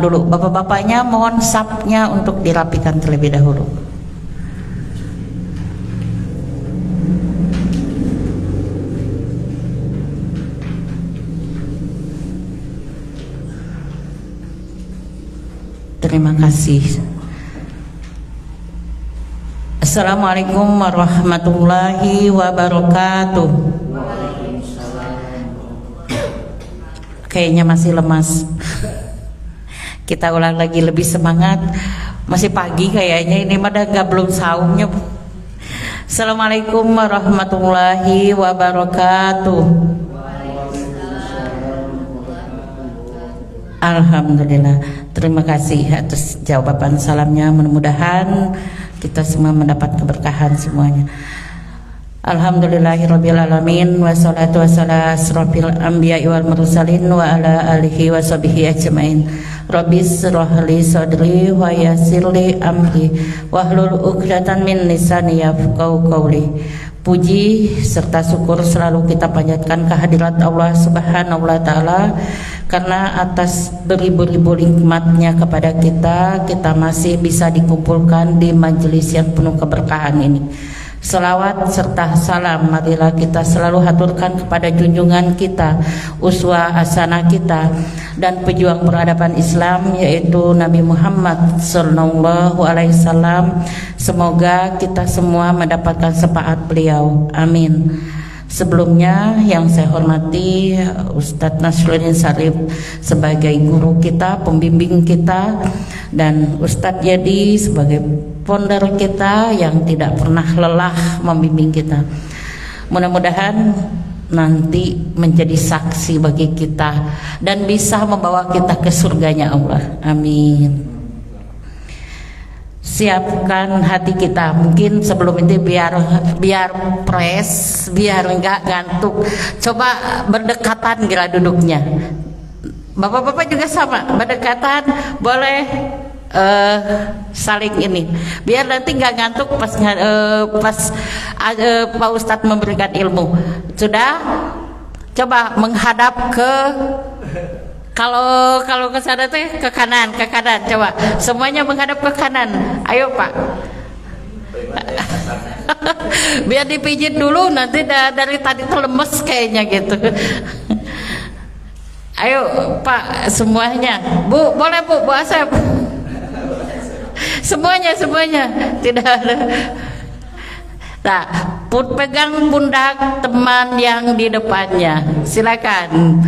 dulu. Bapak-bapaknya mohon sapnya untuk dirapikan terlebih dahulu. Terima kasih. Assalamualaikum warahmatullahi wabarakatuh. Kayaknya masih lemas. Kita ulang lagi lebih semangat. Masih pagi kayaknya ini mah belum saumnya. Assalamualaikum warahmatullahi wabarakatuh. Alhamdulillah. Terima kasih atas jawaban salamnya. Mudah-mudahan kita semua mendapat keberkahan semuanya. Alhamdulillahirabbil alamin wassalatu wassalamu asrofil anbiya'i wal mursalin wa ala alihi washabihi ajmain. Rabbis shrahli sadri wa yassirli amri wahlul 'uqdatam min lisani yafqahu qawli. Puji serta syukur selalu kita panjatkan kehadirat Allah Subhanahu wa taala karena atas beribu-ribu nikmatnya kepada kita masih bisa dikumpulkan di majelis yang penuh keberkahan ini. Selawat serta salam marilah kita selalu haturkan kepada junjungan kita, uswah hasanah kita dan pejuang peradaban Islam yaitu Nabi Muhammad sallallahu alaihi wasallam. Semoga kita semua mendapatkan syafaat beliau. Amin. Sebelumnya yang saya hormati Ustadz Nasruddin Syarif sebagai guru kita, pembimbing kita, dan Ustadz Yadi sebagai founder kita yang tidak pernah lelah membimbing kita. Mudah-mudahan nanti menjadi saksi bagi kita dan bisa membawa kita ke surganya Allah. Amin. Siapkan hati kita. Mungkin sebelum itu biar fresh, biar enggak ngantuk. Coba berdekatan gila duduknya. Bapak-bapak juga sama, berdekatan. Boleh saling ini. Biar nanti enggak ngantuk pas Pak Ustadz memberikan ilmu. Sudah? Coba menghadap ke kalau ke sana teh ke kanan, coba semuanya menghadap ke kanan. Ayo Pak. Biar dipijit dulu, nanti dari tadi tuh lemes kayaknya gitu. Ayo Pak, semuanya. Bu, boleh Bu Asep. Semuanya tidak ada. Nah, pegang pundak teman yang di depannya. Silakan.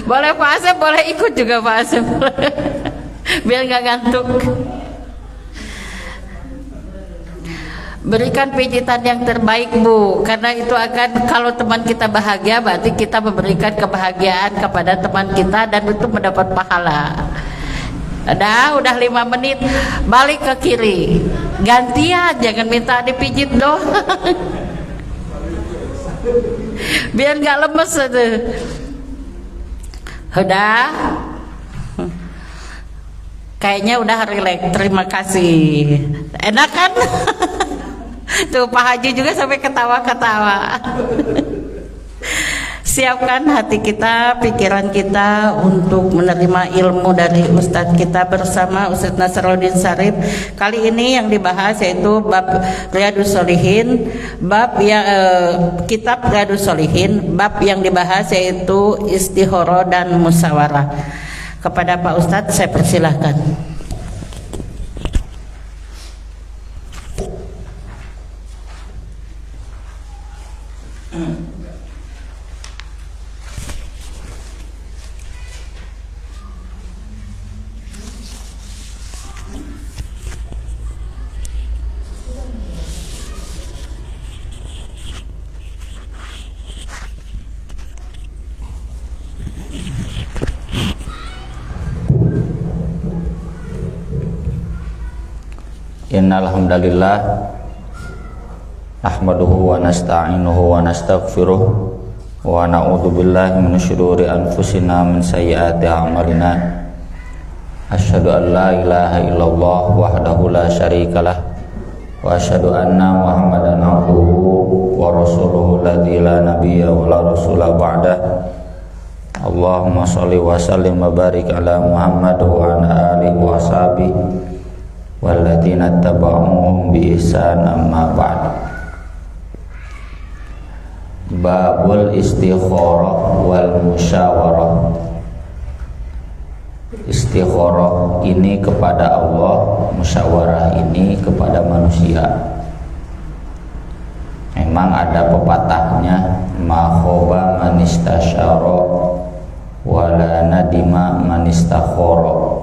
Boleh Pak Asep, boleh ikut juga Pak Asep. Biar nggak ngantuk. Berikan pijitan yang terbaik Bu, karena itu akan, kalau teman kita bahagia berarti kita memberikan kebahagiaan kepada teman kita dan itu mendapat pahala. Udah 5 menit, balik ke kiri, gantian, jangan minta dipijit doang. Biar nggak lemes itu. Udah, kayaknya udah rileks. Terima kasih. Enak kan? Tuh Pak Haji juga sampai ketawa-ketawa. Siapkan hati kita, pikiran kita untuk menerima ilmu dari Ustadz kita bersama Ustadz Nasruddin Syarif. Kali ini yang dibahas yaitu bab Riyadhus Shalihin, kitab Riyadhus Shalihin, bab yang dibahas yaitu istikharah dan musyawarah. Kepada Pak Ustadz saya persilahkan. Innal hamdalillah nahmaduhu wa nasta'inuhu wa nastaghfiruh wa na'udzu billahi min syururi anfusina min sayyiati a'malina. Asyhadu an la ilaha illallah wahdahu la syarikalah wa asyhadu anna Muhammadan abduhu wa rasuluhu alladzi la nabiyya wa la rasula ba'dah. Allahumma sholli wa sallim wa barik ala Muhammad wa ala alihi wa sahbihi walladzina tabauhum bi ihsan amma ba'd. Babul istikharah wal musyawarah. Istikharah ini kepada Allah, musyawarah ini kepada manusia. Memang ada pepatahnya, ma khoba man istasyara wala nadima man istakhara.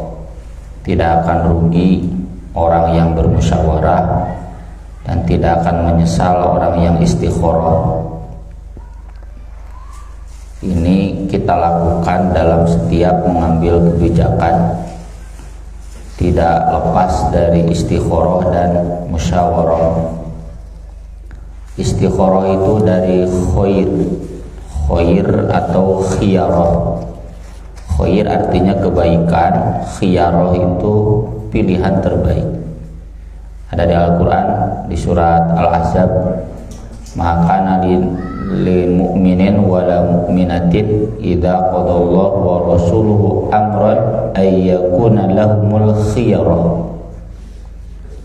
Tidak akan rugi orang yang bermusyawarah dan tidak akan menyesal orang yang istikharah. Ini kita lakukan dalam setiap mengambil kebijakan, tidak lepas dari istikharah dan musyawarah. Istikharah itu dari khair atau khiyarah. Khair artinya kebaikan, khiyarah itu pilihan terbaik. Ada di Al-Quran di surat Al-Ahzab, maka lil mu'minin wala mu'minatin idza qadallahu wa rasuluhu amran ay yakuna lahumul khiyarah.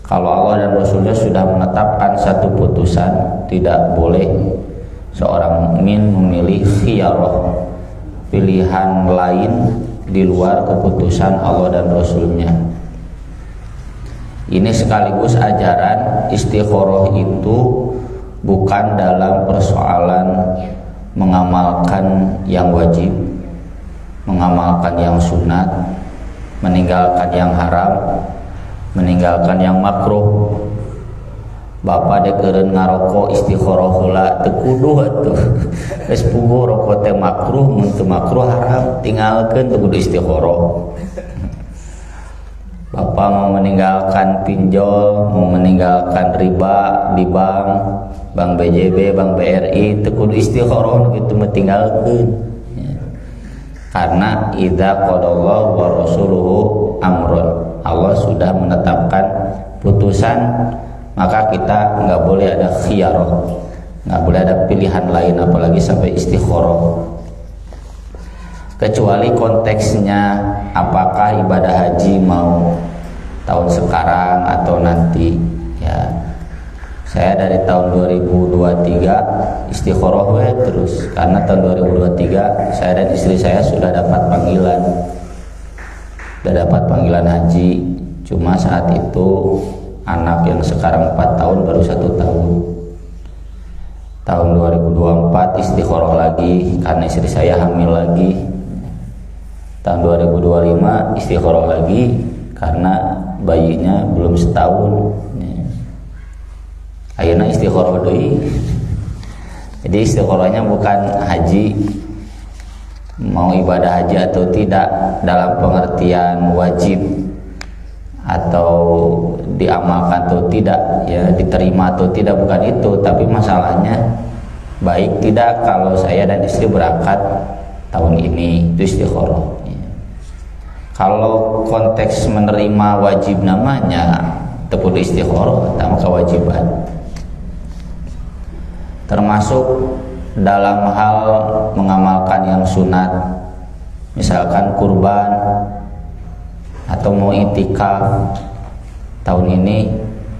Kalau Allah dan Rasulnya sudah menetapkan satu putusan, tidak boleh seorang mukmin memilih khiyarah, pilihan lain di luar keputusan Allah dan Rasulnya. Ini sekaligus ajaran istikharah itu bukan dalam persoalan mengamalkan yang wajib, mengamalkan yang sunat, meninggalkan yang haram, meninggalkan yang makruh. Bapak dekeureun ngarokok istikharah heula teu kudu atuh. Geus puguh rokok teh makruh, mun teu makruh haram, tinggalkeun teu kudu istikharah. Bapak mau meninggalkan pinjol, mau meninggalkan riba di bank BJB, bank BRI, teu kudu istikharah kitu mah tinggalkeun. Karena idza qadallahu wa rasuluhu amrun, Allah sudah menetapkan putusan, maka kita nggak boleh ada khiyarah, nggak boleh ada pilihan lain, apalagi sampai istikharah. Kecuali konteksnya apakah ibadah haji mau tahun sekarang atau nanti, ya. Saya dari tahun 2023 istikharah terus, karena tahun 2023 saya dan istri saya sudah dapat panggilan haji. Cuma saat itu anak yang sekarang 4 tahun baru 1 tahun. Tahun 2024 istikharah lagi karena istri saya hamil lagi. Tahun 2025 istikharah lagi karena bayinya belum setahun. Ayeuna istikharah deui. Jadi istikharahnya bukan haji, mau ibadah haji atau tidak dalam pengertian wajib atau diamalkan atau tidak, ya diterima atau tidak, bukan itu. Tapi masalahnya baik tidak kalau saya dan istri berangkat tahun ini, itu istikharah. Kalau konteks menerima wajib namanya tepuk istikharah, tak kewajiban. Termasuk dalam hal mengamalkan yang sunat, misalkan kurban atau mau itikaf. Tahun ini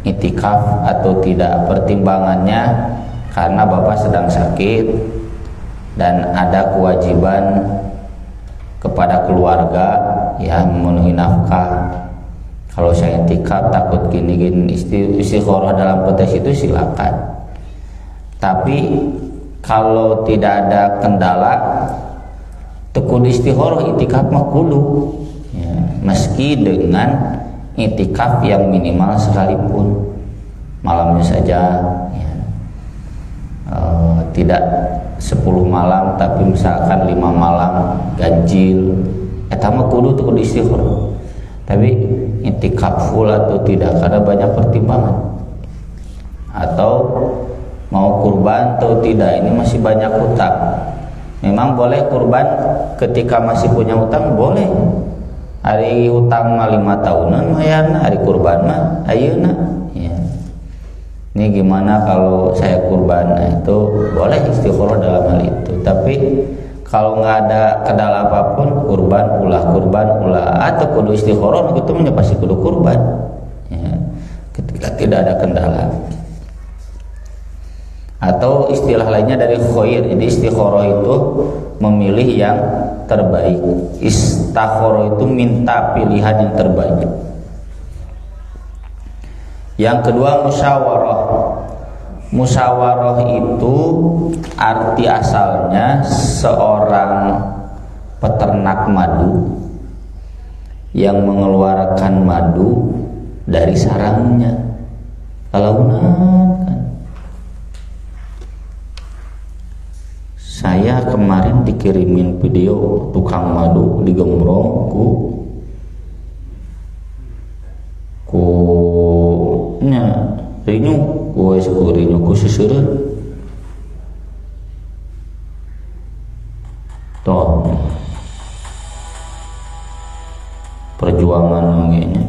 itikaf atau tidak, pertimbangannya karena bapak sedang sakit dan ada kewajiban kepada keluarga, ya memenuhi nafkah. Kalau saya itikaf takut gini-gini, istikharah dalam konteks itu silakan. Tapi kalau tidak ada kendala, tekun istikharah itikaf mah kudu, ya, meski dengan itikaf yang minimal sekalipun, malamnya saja, ya. Tidak 10 malam tapi misalkan 5 malam ganjil, eta mah kudu tekun istikharah. Tapi itikaf full atau tidak, karena banyak pertimbangan. Atau mau kurban atau tidak, ini masih banyak hutang. Memang boleh kurban ketika masih punya hutang, boleh. Hari hutang mah 5 tahunan mayarna, hari kurban mah ayeuna, ya. Ini gimana kalau saya kurban? Nah, itu boleh istikharah dalam hal itu. Tapi kalau nggak ada kendala apapun kurban ulah atau kudu istikharah gitu pasti kudu kurban ya, ketika tidak ada kendala. Atau istilah lainnya dari khair, jadi istikharah itu memilih yang terbaik, istikharah itu minta pilihan yang terbaik. Yang kedua musyawarah. Musyawarah itu arti asalnya seorang peternak madu yang mengeluarkan madu dari sarangnya. Kalau kan saya kemarin dikirimin video tukang madu digembrong ku nya rinyu gue rinyu ku siseureun toh perjuangan kayaknya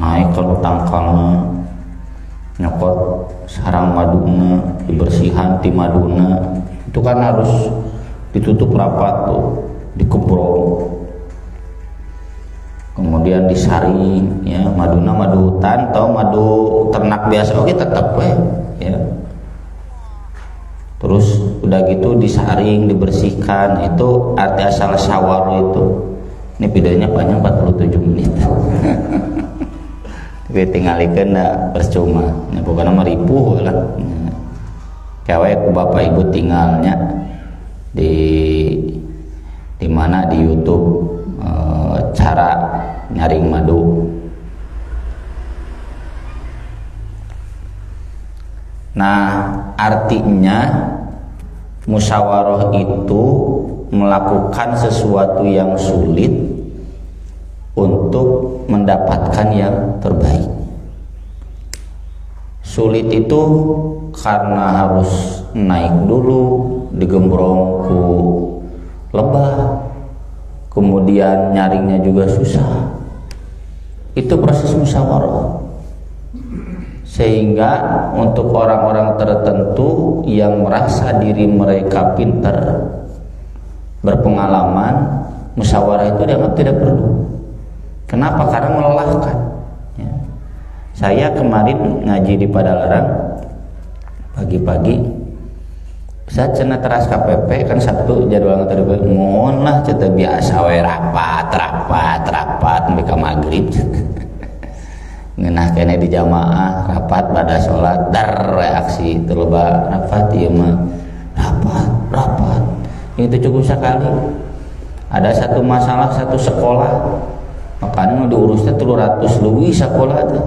naik kalau tangkalnya nyokot sarang maduna dibersihan ti maduna itu kan harus ditutup rapat tuh dikebrong kemudian disaring ya maduna madu hutan atau madu ternak biasa oke tetap ya terus udah gitu disaring dibersihkan itu arti asal syawar itu ini videonya panjang 47 menit tapi tinggalikeun da percuma ya pokoknya mah ripuh lah kawe ku bapak ibu tinggalnya di mana di YouTube cara nyaring madu. Nah, artinya musyawarah itu melakukan sesuatu yang sulit untuk mendapatkan yang terbaik. Sulit itu karena harus naik dulu digembrong ku lebah, kemudian nyaringnya juga susah. Itu proses musyawarah. Sehingga untuk orang-orang tertentu yang merasa diri mereka pintar, berpengalaman, musyawarah itu dianggap tidak perlu. Kenapa? Karena melelahkan ya. Saya kemarin ngaji di Padalarang pagi-pagi, saya cenah teras KPP kan Sabtu jadwal tadi mohon lah cerita biasa we rapat mereka maghrib ngenah kene di jamaah rapat pada sholat dar reaksi terloba rapat ieu mah rapat itu cukup sekali ada satu masalah satu sekolah makanya diurusnya 300 lebih sekolah tuh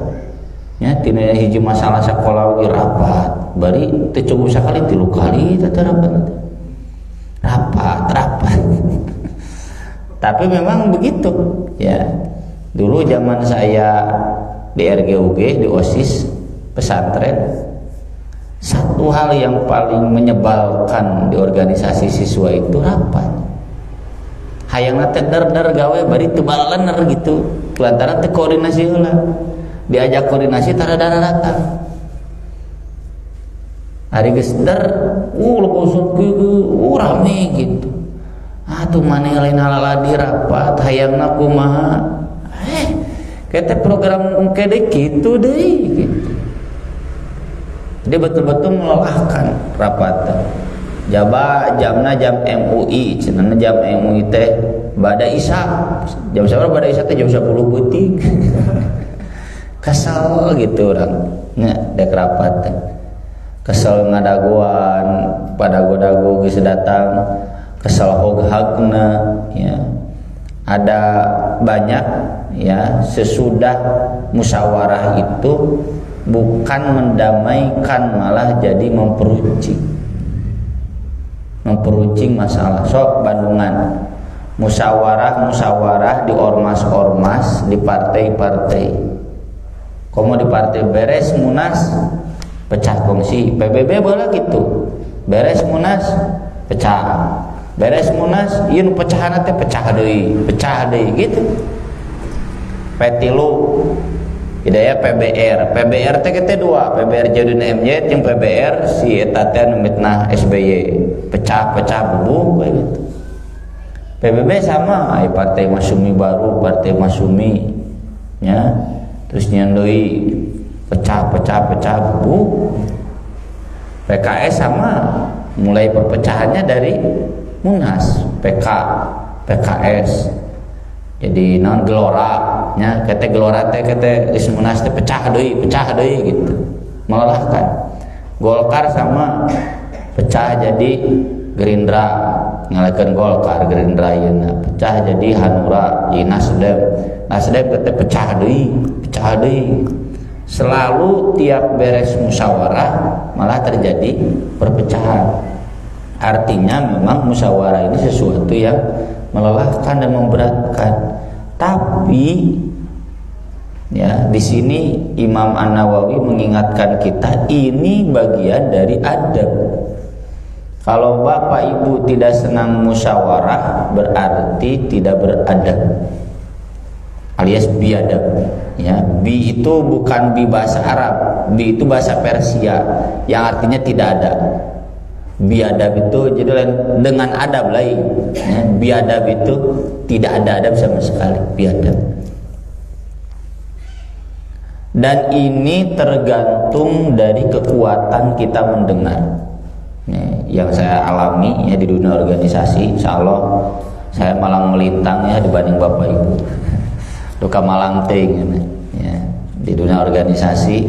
ya tina hiji masalah sekolah ge rapat bari teu cukup sekali 3 kali teh rapat tapi memang begitu ya. Dulu zaman saya di RGUG di OSIS pesantren, satu hal yang paling menyebalkan di organisasi siswa itu rapat. Hayangna teh der gawe bari teu balener gitu lantaran teu koordinasi heula. Diajak koordinasi tara datang. Hari geus der leposot kieu rame gitu. Atuh maneh lain halaladi rapat hayangna kumaha. Kete program kede kitu deui gitu. Dia betul-betul melelahkan rapat. Jaba jamna jam MUI, cenana jam MUI teh bada isya. Jam sabaraha bada isya teh jam 10 peuting. Kesal gitu orang nya dek rapat teh. Kesel ngadaguan pada godago geus datang kesel hoghagna ya. Ada banyak ya sesudah musyawarah itu bukan mendamaikan malah jadi memperuncing masalah. Sok Bandungan musyawarah di ormas di partai komo di partai beres munas pecah kongsi PBB boleh gitu beres munas pecah beres munas ieu pecahan teh pecah deui gitu. Petilu Hidayah PBR teh kete dua PBR Jadun MJ jeung PBR si eta teh nu mitnah SBY pecah-pecah bubuk kayak gitu. PBB sama, Partai Masyumi baru, Partai Masyumi ya, terus nyandoi pecah-pecah bubuk. PKS sama, mulai perpecahannya dari Munas, PKS. Jadi non gelora nya, kata gelora teh kata di Munas teh pecah deui gitu. Melelahkan. Golkar sama, pecah jadi Gerindra, ngalakeun Golkar, Gerindra yeuna. Pecah jadi Hanura, jadi Nasdem kata pecah deui. Selalu tiap beres musyawarah malah terjadi perpecahan. Artinya memang musyawarah ini sesuatu yang melelahkan dan memberatkan. Tapi ya, di sini Imam An-Nawawi mengingatkan kita ini bagian dari adab. Kalau bapak ibu tidak senang musyawarah berarti tidak beradab, alias biadab. Ya, bi itu bukan bi bahasa Arab, bi itu bahasa Persia yang artinya tidak ada. Biadab itu jadi dengan adab lain. Ya, biadab itu tidak ada adab sama sekali, biadab. Dan ini tergantung dari kekuatan kita mendengar. Ya, yang saya alami ya di dunia organisasi, insya Allah saya malang melintang ya dibanding bapak ibu. Duka malang ting ya, di dunia organisasi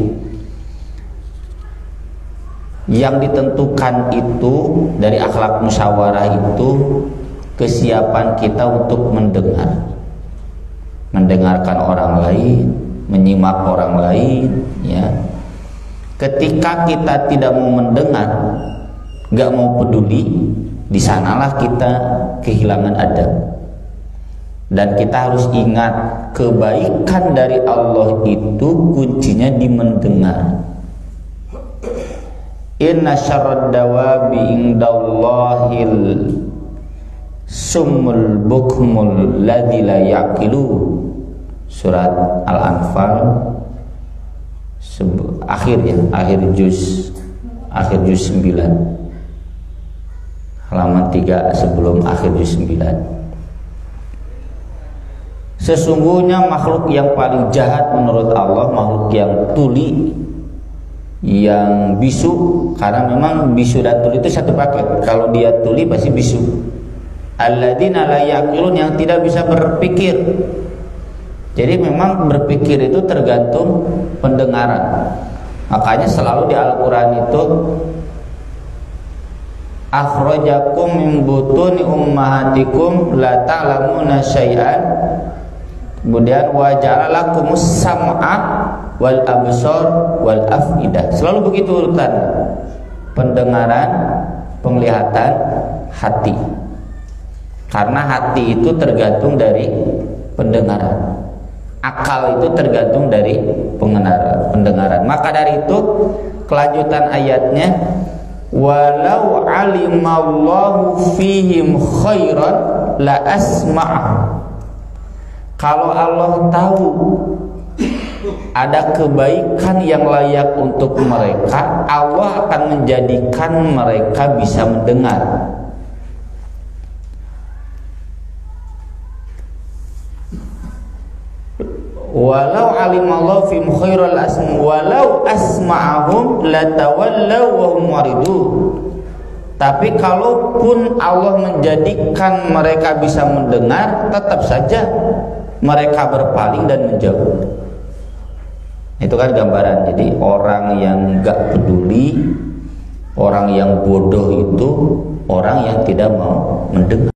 yang ditentukan itu dari akhlak musyawarah itu kesiapan kita untuk mendengarkan orang lain, menyimak orang lain ya. Ketika kita tidak mau mendengar, gak mau peduli, di sanalah kita kehilangan adab. Dan kita harus ingat, kebaikan dari Allah itu kuncinya di mendengar. Inna syarrad dawabi indallahil summul bukmul ladzi la yaqilu. Surat Al-Anfal akhir juz 9, halaman 3 sebelum akhir juz 9. Sesungguhnya makhluk yang paling jahat menurut Allah makhluk yang tuli, yang bisu, karena memang bisu dan tuli itu satu paket. Kalau dia tuli pasti bisu. Alladzina la yaqilun, yang tidak bisa berpikir. Jadi memang berpikir itu tergantung pendengaran. Makanya selalu di Al-Qur'an itu akhrajakum min butuni ummahatikum la ta'lamuna syai'an. Kemudian wa ja'alakumus sam'a wal absar wal afidah. Selalu begitu urutan. Pendengaran, penglihatan, hati. Karena hati itu tergantung dari pendengaran. Akal itu tergantung dari pendengaran. Maka dari itu kelanjutan ayatnya, walau alimallahu fihim khairan la asma'ahum. Kalau Allah tahu ada kebaikan yang layak untuk mereka, Allah akan menjadikan mereka bisa mendengar. Walau alimallahu fihim khairal walau asma'ahum latawallaw wa hum muridun. Tapi kalaupun Allah menjadikan mereka bisa mendengar, tetap saja mereka berpaling dan menjauh. Itu kan gambaran. Jadi orang yang gak peduli, orang yang bodoh itu orang yang tidak mau mendengar.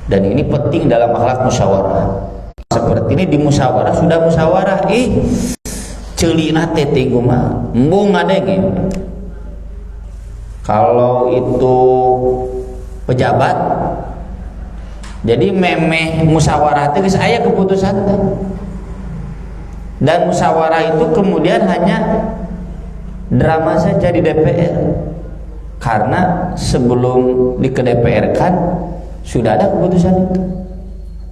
Dan ini penting dalam akhlak musyawarah. Seperti ini di musyawarah, sudah musyawarah, ceulina teh tinggu mah embung ngadenge. Kalau itu pejabat, jadi memeh musyawarah itu geus aya keputusan teh. Dan musyawarah itu kemudian hanya drama saja di DPR. Karena sebelum di ke DPR kan sudah ada keputusan itu.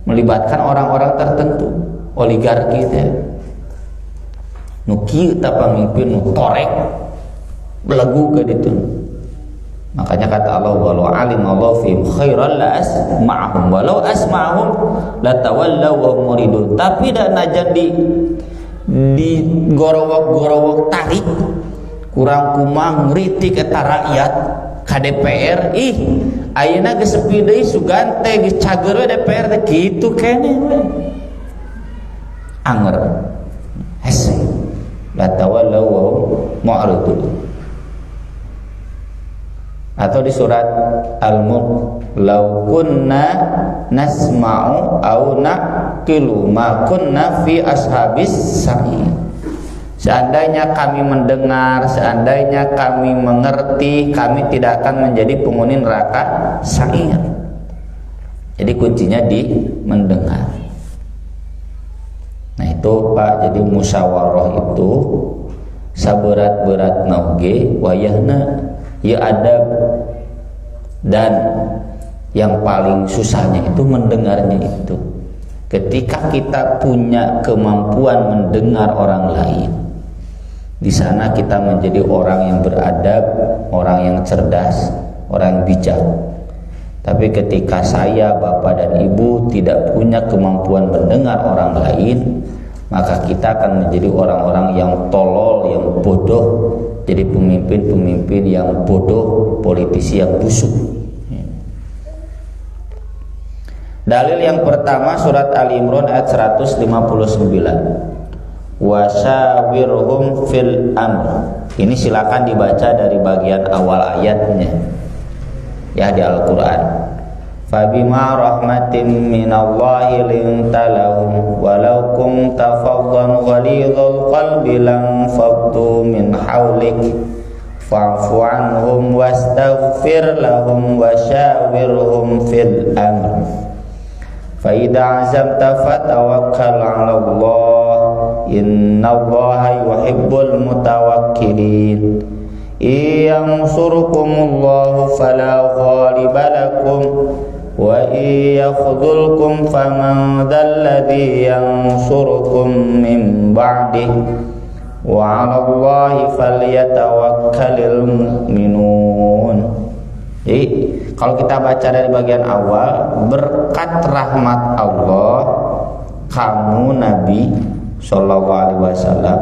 Melibatkan orang-orang tertentu, oligarki teh. Nu kieu ta pamimpin nu korek belegu ke ditu. Makanya kata Allah, walau alim Allah fihim khairan la asma'ahum walau asma'ahum latawallaw wa hum muridun. Tapi da najan di gorowok-gorowok tarik kurang kumang ngritik eta rakyat ka DPR, ayeuna geus sepi deui sugante geus cager we DPR teh kitu keneh we. Anger hese latawallaw wa hum muridun. Atau di surat Al-Mulk, law kunna nasma'u aw naqilu ma kunna fi ashabis sa'ir. Seandainya kami mendengar, seandainya kami mengerti, kami tidak akan menjadi penghuni neraka sa'ir. Jadi kuncinya di mendengar. Nah itu Pak, jadi musyawarah itu saberat-beratna oge wayahna ya adab, dan yang paling susahnya itu mendengarnya itu. Ketika kita punya kemampuan mendengar orang lain, di sana kita menjadi orang yang beradab, orang yang cerdas, orang yang bijak. Tapi ketika saya, bapak dan ibu tidak punya kemampuan mendengar orang lain, maka kita akan menjadi orang-orang yang tolol, yang bodoh, jadi pemimpin-pemimpin yang bodoh, politisi yang busuk. Dalil yang pertama surat Ali Imran ayat 159. Wasyawirhum fil amr. Ini silakan dibaca dari bagian awal ayatnya ya di Al-Qur'an. Fabima rahmatin minallahi linta lahum walau kunta faddan ghalidhal qalbi lam faddu min hawlik fa'fu anhum wastaghfir lahum wasyawirhum fil amr fa idza azamta fatawakkal 'ala Allah innallaha yuhibbul mutawakkilin. Yansurkumullahu fala ghaliba lakum wa yakhudhulkum faman dzalladzi yansurukum min ba'dihi wa 'alallahi falyatawakkalul mu'minun. Jadi kalau kita baca dari bagian awal, berkat rahmat Allah kamu Nabi sallallahu alaihi wasallam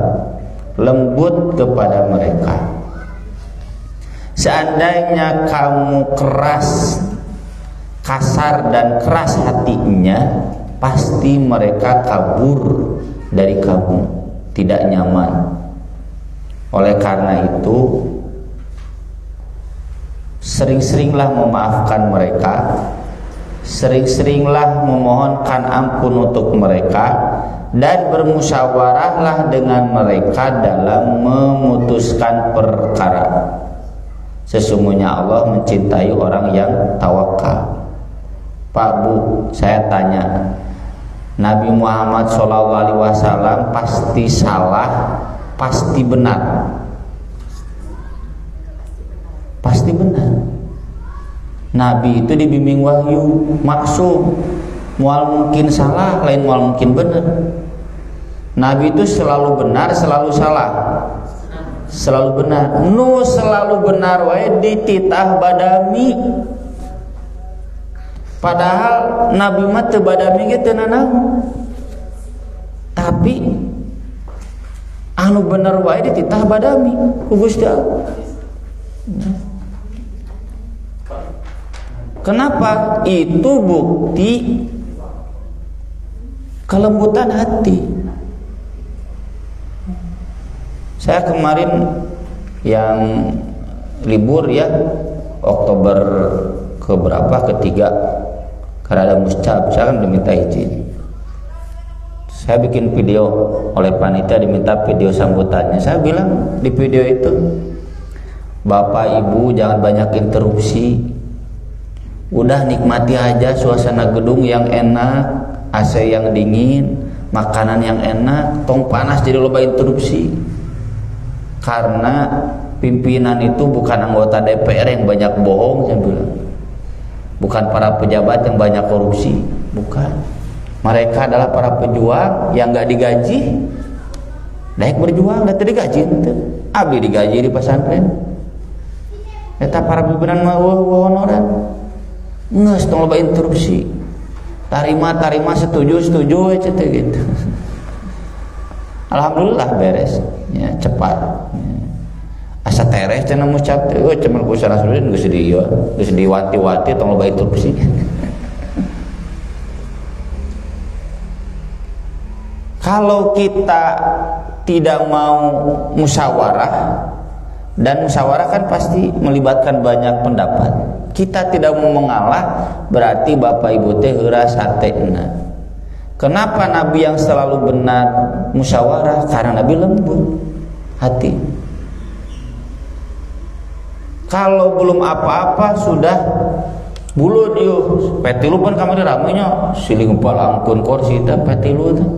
lembut kepada mereka. Seandainya kamu keras, kasar dan keras hatinya, pasti mereka kabur dari kamu, tidak nyaman. Oleh karena itu, sering-seringlah memaafkan mereka, sering-seringlah memohonkan ampun untuk mereka, dan bermusyawarahlah dengan mereka dalam memutuskan perkara. Sesungguhnya Allah mencintai orang yang tawakal. Pak Bu, saya tanya, Nabi Muhammad SAW pasti salah, pasti benar? Pasti benar. Nabi itu dibimbing wahyu, maksum, mual mungkin salah, lain mual mungkin benar. Nabi itu selalu benar, selalu salah. Selalu benar. Nu selalu benar wae dititah badami. Padahal Nabi mah teu badami ge teu nanaon. Tapi anu bener wae dititah badami ku Gusti Allah. Kenapa? Itu bukti kelembutan hati. Saya kemarin yang libur ya, Oktober keberapa, ketiga, karena ada muscab, saya kan diminta izin. Saya bikin video oleh panitia, diminta video sambutannya. Saya bilang di video itu, Bapak Ibu jangan banyak interupsi, udah nikmati aja suasana gedung yang enak, AC yang dingin, makanan yang enak, tong panas jadi loba interupsi. Karena pimpinan itu bukan anggota DPR yang banyak bohong, saya bilang. Bukan para pejabat yang banyak korupsi, bukan. Mereka adalah para pejuang yang gak digaji. Daek berjuang, gak digaji. Abdi digaji di pesantren. Eta para pimpinan mah honoran geus tong loba interupsi. Tarima setuju aja teh gitu. Alhamdulillah beres ya, cepat ya. Asa teres cenah ngucap teh cuman ku Sarasudin geus diwanti-wanti tong loba interupsi. Kalau kita tidak mau musyawarah, dan musyawarah kan pasti melibatkan banyak pendapat, kita tidak mau mengalah, berarti bapak ibu teh heuras hatena. Kenapa Nabi yang selalu benar musyawarah? Karena Nabi lembut hati. Kalau belum apa-apa sudah bulut yuk petilu pun kamari ramenya siling palangkeun kursi teh petilu teh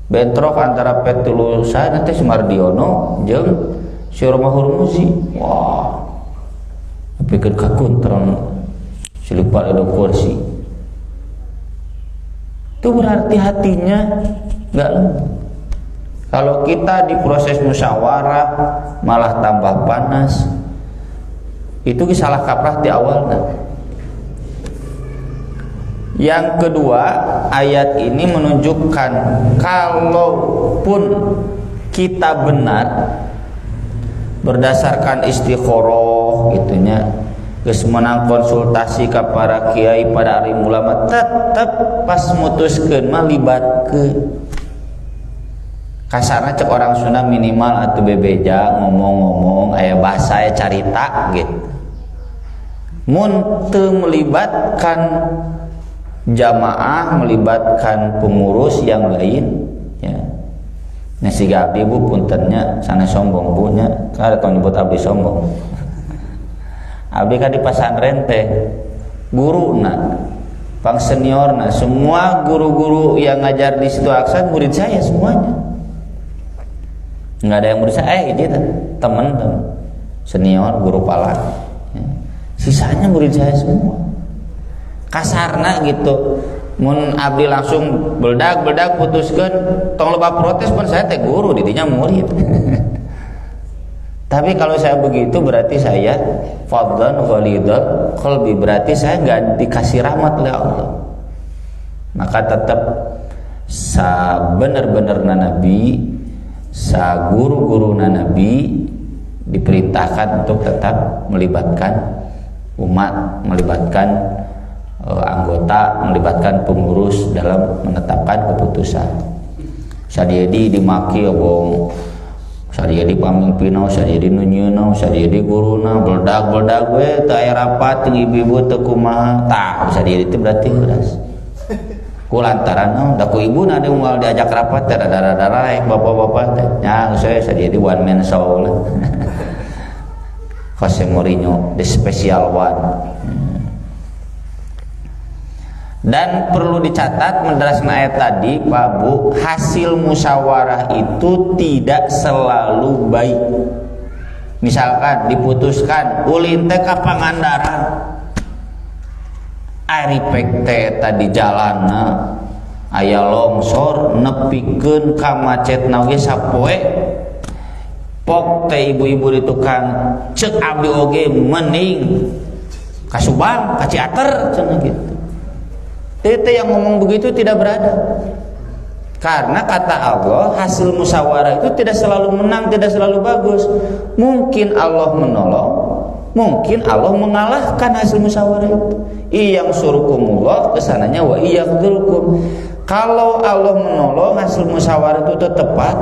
bentrok antara petilu sana teh Sumardiono jeung si Roma Hurmuzi. Wah pikir kakuntron siling palangkeun kursi itu berarti hatinya enggak lembut. Kalau kita di proses musyawarah malah tambah panas, itu salah kaprah di awalnya. Yang kedua, ayat ini menunjukkan kalaupun kita benar berdasarkan istikharah gitunya, geus menang konsultasi ke para kiai, pada alim ulama, tetap pas mutuskeun mah libatkeun. Kasarna cek orang Sunda minimal atuh bebeja ngomong-ngomong aya bahasa aya carita gitu. Mun teu melibatkan jamaah, melibatkan pengurus yang lain ya. Nah siga abdi bu puntennya sana sombong bu nya kada tong nyebut abdi sombong. Abdi ka di pasantren teh guruna pang seniorna, semua guru-guru yang ngajar di situ Aksan murid saya semuanya. Enggak ada yang murid saya gitu teman senior guru pala ya. Sisanya murid saya semua. Kasarna gitu mun abdi langsung beldak putuskeun tong loba protes pun saya teh guru didinya murid. Tapi kalau saya begitu berarti saya fadlan ghalidul qalbi, berarti saya enggak dikasih rahmat oleh Allah. Maka tetap bener-benerna Nabi, sa guru-guruna Nabi diperintahkan untuk tetap melibatkan umat, melibatkan anggota, melibatkan pengurus dalam menetapkan keputusan. Sadiedi dimaki obong, sadiedi pamimpinna, sadiedi nunyeuna, sadiedi guruna, beldak we teu aya rapat jeung ibu-ibu teu kumaha. Tah, sadiedi itu berarti beras. Kulantaran naon da ku ibuna ada moal diajak rapat teh dara-dara bapak-bapak teh. Nya saya sadiedi one man show lah. Jose Mourinho the special one. Dan perlu dicatat menderaskan ayat tadi Pak Bu, hasil musyawarah itu tidak selalu baik. Misalkan diputuskan ulin teh ka Pangandaran, aripek teh tadi jalanna aya longsor nepikeun ka macetna ge sapoe, pok teh ibu-ibu di tukang cek abdi oge mending ka Subang ka Ciater cenah gitu. Tete yang ngomong begitu tidak berada. Karena kata Allah hasil musyawarah itu tidak selalu menang, tidak selalu bagus. Mungkin Allah menolong, mungkin Allah mengalahkan hasil musyawarah itu. Iyang surukumullah kesananya wa iyakhdulkum. Kalau Allah menolong hasil musyawarah itu tepat,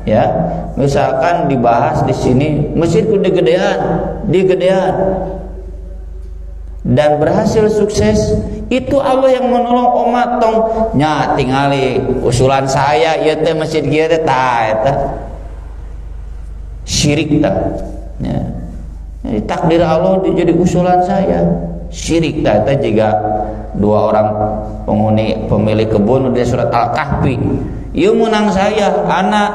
ya. Misalkan dibahas di sini masjid kudu digedean. Dan berhasil sukses, itu Allah yang menolong umat tong nya tingali usulan saya ieu teh masjid kieu teh tah eta syirik tah ya. Jadi takdir Allah jadi usulan saya syirik tah eta jiga dua orang pemilik kebun di surat Al-Kahfi ieu menang saya anak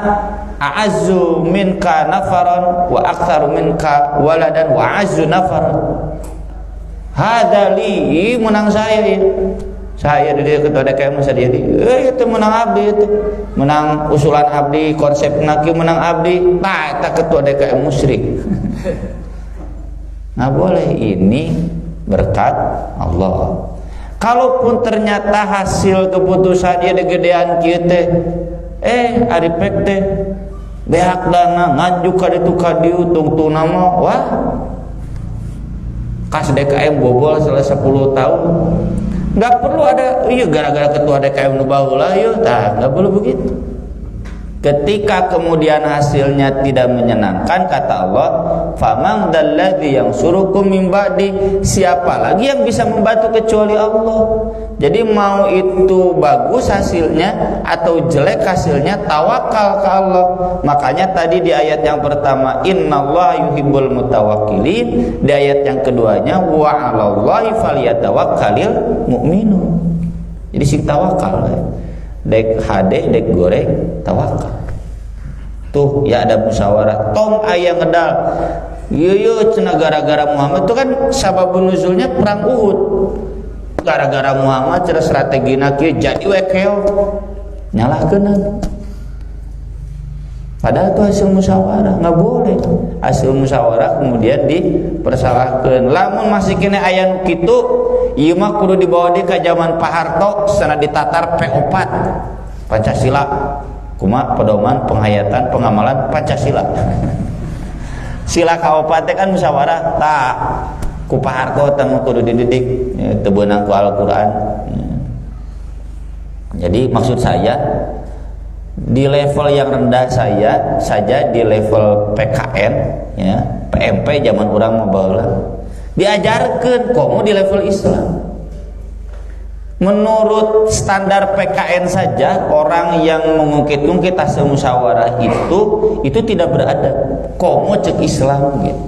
a'azzu minka nafaran wa aktsaru minka waladan wa a'azzu nafaran. Hadali menang saya ya. Saya di ketua DKM saya di. Itu menang abdi itu. Menang usulan abdi, konsep naki menang abdi. Nah, eta ketua DKM musyrik. Nggak boleh, ini berkat Allah. Kalaupun ternyata hasil keputusannya gedean kieu teh, aripek teh beak dana nganjuk ka ditu ka dieu tungtuna mah wah kas DKM bobol selesai 10 tahun. Nggak perlu ada gara-gara ketua DKM nu baheula nggak perlu begitu. Ketika kemudian hasilnya tidak menyenangkan, kata Allah, "Famang dalladzi yansurukum min ba'di." Siapa lagi yang bisa membantu kecuali Allah? Jadi mau itu bagus hasilnya atau jelek hasilnya, tawakal ke Allah. Makanya tadi di ayat yang pertama, "Innallaha yuhibbul mutawakkilin." Di ayat yang keduanya, "Wa 'alallahi falyatawakkalul mu'minun." Jadi sing tawakal dek hade dek goreng tawakal tuh ya ada musyawarah tong aya ngedal ieu cenah gara-gara Muhammad itu kan sababun nuzulnya perang Uhud, gara-gara Muhammad cenah strategina kieu jadi we keong nyalahkeun. Padahal itu hasil musyawarah, nggak boleh hasil musyawarah kemudian dipersalahkan. Lamun masih kena aya nu kitu, ieu mah kudu dibawa di ka zaman Pak Harto sana ditatar P4 Pancasila. Kumaha pedoman penghayatan pengamalan Pancasila. Sila kaopat kan musyawarah tak ku Pak Harto teh kudu dididik teu beunang ku Al-Qur'an. Jadi maksud saya di level yang rendah saya saja di level PKN ya, PMP zaman orang mah baheula diajarkeun komo di level Islam. Menurut standar PKN saja orang yang mengungkit-ungkit hasil musyawarah itu tidak beradab. Komo cek Islam gitu.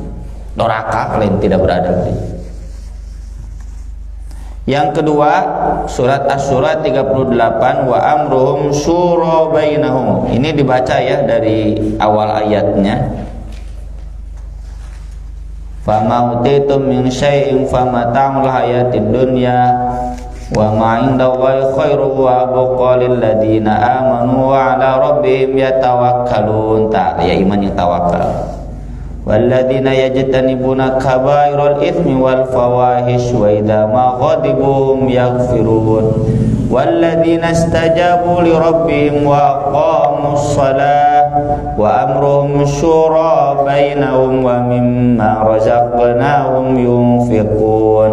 Doraka lain tidak beradab. Yang kedua, surat Asy-Syura 38, wa amruhum syura bainahum. Ini dibaca ya dari awal ayatnya. Fama utitum min syai'in famata'ul hayatid dunya wa ma 'indallahi khairu wa abqa lil ladina amanu wa 'ala rabbihim yatawakkalun. Tak ya iman yang tawakal. Walladzina yajtanibuna kabairal itsmi wal fawahish wa idza ma ghadibuhum yaghfirun walladzina istajabu li rabbihim wa aqamus shalah wa amruhum syura bainahum wa mimma razaqnahum yunfiqun.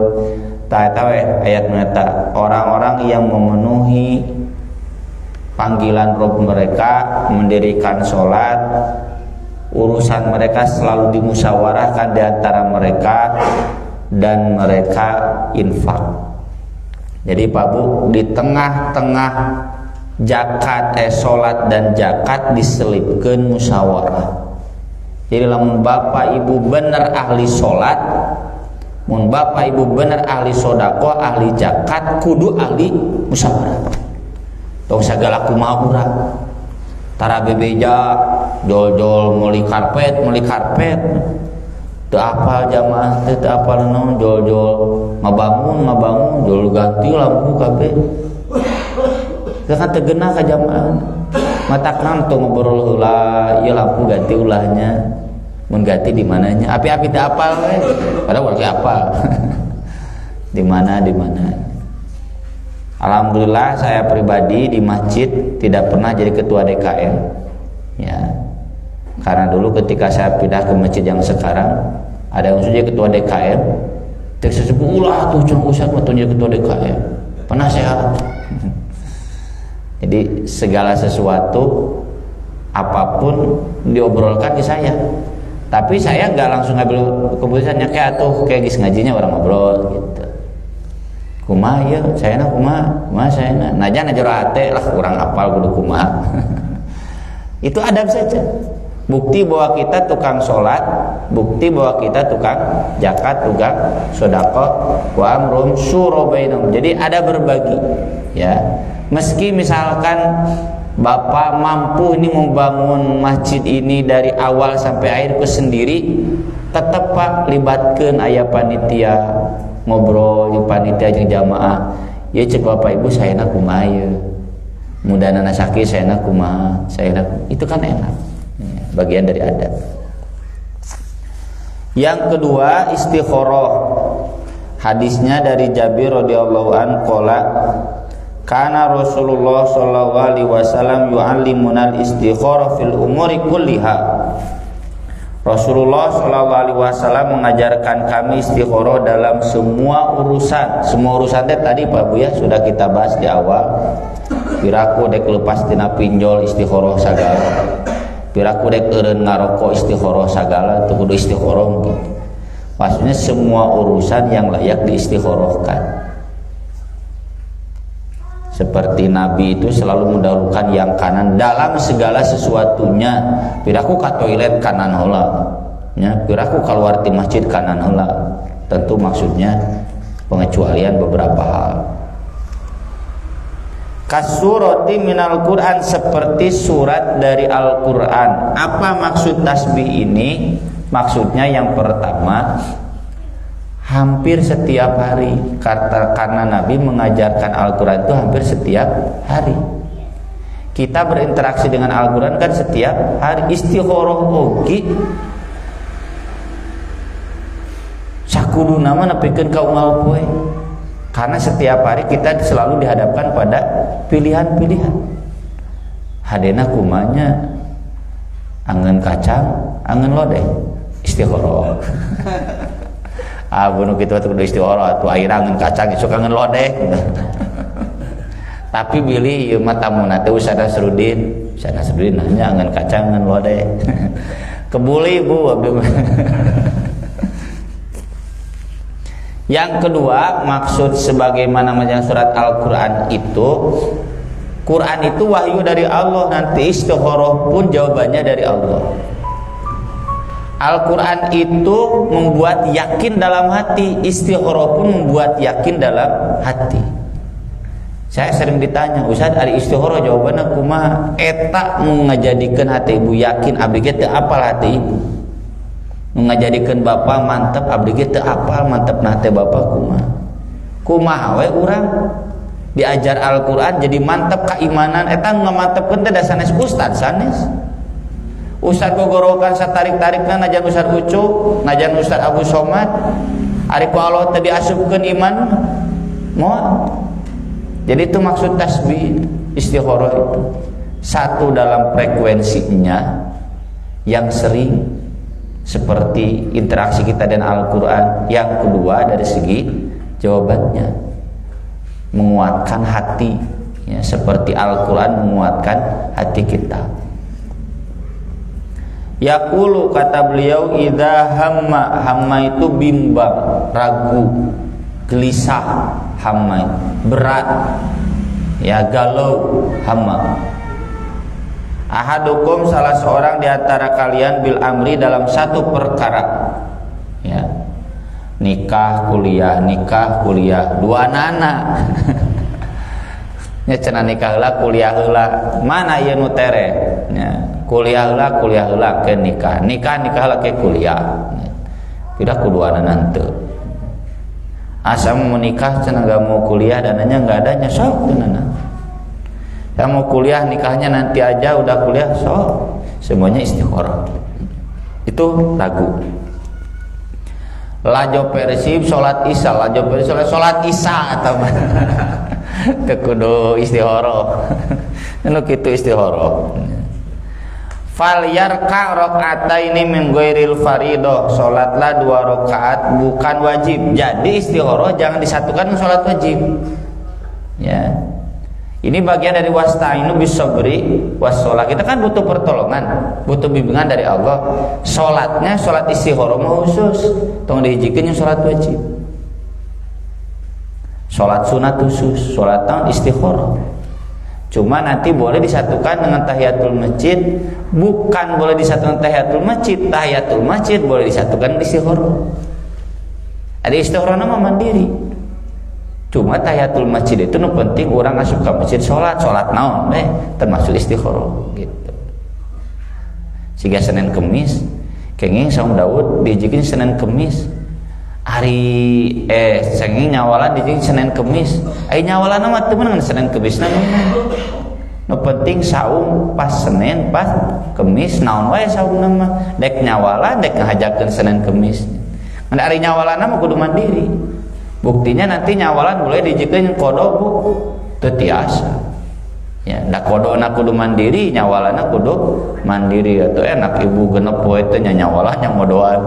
Tahu ayat meta orang-orang yang memenuhi panggilan Rabb mereka, mendirikan salat, urusan mereka selalu dimusyawarahkan di antara mereka dan mereka infak. Jadi Pak Bu, di tengah-tengah zakat, salat dan zakat diselipkeun musyawarah. Jadi lamun bapak ibu bener ahli salat, mun bapak ibu bener ahli sedekah, ahli zakat, kudu ahli musyawarah. Tong sagala kumaha urang. Tara bebeja jol-jol meuli karpet teu apal jamaah teu apal naon jol-jol ngabangun jol ganti lampu kabeh teu kan teu geuna ka jamaah matakna teu ngobrol heula ieu lampu ganti ulahnya mun ganti di mananya api-api teu apal we padahal urang apal di mana. Alhamdulillah saya pribadi di masjid tidak pernah jadi ketua DKM ya, karena dulu ketika saya pindah ke masjid yang sekarang ada yang sudah ketua DKM terus sesepuh ulah tuh cuma usah jadi ketua DKM penasehat. Jadi segala sesuatu apapun diobrolkan ke saya, tapi saya nggak langsung ngambil keputusannya kayak gis ngajinya orang ngobrol gitu. Kumaha ya, sayana kumaha sayana. Najan aja ate lah kurang apal kudu kumaha. Itu adab saja. Bukti bahwa kita tukang sholat, bukti bahwa kita tukang zakat, tukang sedekah, wa amrum syura bainahum. Jadi ada berbagi, ya. Meski misalkan Bapak mampu ini membangun masjid ini dari awal sampai akhir ke sendiri, tetap Pak libatkan ayah panitia ngobrol di panitia jeung jamaah. Ya cek Bapak Ibu sayana kumaha ye. Mudana sakit sayana kumaha, sayana itu kan enak. Bagian dari adab. Yang kedua istikharah. Hadisnya dari Jabir radhiyallahu an qala kana Rasulullah sallallahu alaihi wasallam yu'allimunal istikharah fil umuri kulliha. Rasulullah sallallahu alaihi wasallam mengajarkan kami istikharah dalam semua urusan. Semua urusan tadi Pak Bu ya sudah kita bahas di awal. Piraku dek lepas tina pinjol istikharah sagala. Piraku dek eureun ngarokok istikharah sagala, teu kudu istikharah gitu. Maksudnya semua urusan yang layak diistikharahkan. Seperti Nabi itu selalu mendahulukan yang kanan dalam segala sesuatunya. Piraku ka toilet kanan heula. Ya, piraku keluar di masjid kanan heula. Tentu maksudnya pengecualian beberapa hal. Kasurati minal Quran, seperti surat dari Al-Quran. Apa maksud tasbih ini? Maksudnya yang pertama, hampir setiap hari, karena Nabi mengajarkan Al-Quran itu hampir setiap hari. Kita berinteraksi dengan Al-Quran kan setiap hari. Istikharah oge sakuduna mah nepikeun ka unggal poe. Karena setiap hari kita selalu dihadapkan pada pilihan-pilihan. Hadena kumanya angen kacang, angen lodeh, istikharah. Bunu kitu atuh kudu istikharah, atuh air angen kacang isuk angen lodeh. Tapi bilih ieu mah tamuna teh Ustaz Nasruddin hanya angen kacang angen lodeh. Kebuli Bu. Yang kedua, maksud sebagaimana macam surat Al-Quran itu, Quran itu wahyu dari Allah, nanti istikharah pun jawabannya dari Allah. Al-Quran itu membuat yakin dalam hati, istikharah pun membuat yakin dalam hati. Saya sering ditanya, Ustaz ari istikharah jawabannya kumaha? Eta ngajadikeun hati ibu yakin abdi teh apal hati ibu. Ngajadikeun bapak mantep abdi teh apal mantep nate bapak kumaha we urang diajar Al-Quran jadi mantep keimanan eta ngamantepkeun teh da sanes ustad sanes. Ustad gogorokan satarik-tarikna najan Ustad Ucu, najan Ustad Abu Somad, ari ku Allah teh diasupkeun iman moal. Jadi itu maksud tasbih istikharah itu. Satu, dalam frekuensinya yang sering seperti interaksi kita dengan Al-Quran. Yang kedua dari segi jawabannya, menguatkan hati ya, seperti Al-Quran menguatkan hati kita. Yaqulu, kata beliau, idza hamma itu bimbang, ragu, gelisah, hamma berat ya, galau, hamma. Ahadukum, salah seorang di antara kalian, bil amri, dalam satu perkara ya, nikah kuliah dua anak nya cenah nikah heula kuliah heula mana ieu nu tere ya, kuliah heula ke nikah heula ke kuliah tidak kudu anak teu asa mau nikah cenah enggak mau kuliah dananya enggak adanya sok teu nana. Yang mau kuliah nikahnya nanti aja, udah kuliah sok, semuanya istikharah. Itu lagu. Lajo persib sholat isya, lajo persib sholat isya atau mana? Kudu istikharah. Anu kitu istikharah. Fal yarka rakaataini min ghairil faridah, salatlah 2 rakaat bukan wajib. Jadi istikharah jangan disatukan dengan salat wajib. Ya. Ini bagian dari wasta'inu bisabri wassalah. Kita kan butuh pertolongan, butuh bimbingan dari Allah. Salatnya salat istikharah mah khusus, tong dihijikeun yang salat wajib. Salat sunat khusus, salat tahun istikharah. Cuma nanti boleh disatukan dengan tahiyatul masjid, bukan boleh disatukan tahiyatul masjid. Tahiyatul masjid boleh disatukan dengan istikharah. Ada istikharah mah mandiri. Cuma tahiyatul masjid itu nu penting orang asup ka masjid salat naon termasuk istikharah gitu. Siga Senin Kemis kenging saum Daud dijikeun Senin Kemis. Hari senging nyawalan dijikeun Senin Kemis. Ai nyawalan mah teu meunang Senin Kemis na. Nu penting saum pas Senin pas Kemis naon wae saumna mah dek nyawalan dek ngahajakeun Senin Kemis. Mun ari nyawalanna mah kudu mandiri. Buktinya nanti nyawalan boleh dijikeun kodo Bu teu tiasa. Ya, da kodona kudu mandiri, nyawalanna kudu mandiri atuh enak ibu genep poe teh nyawalan nya ngodoan.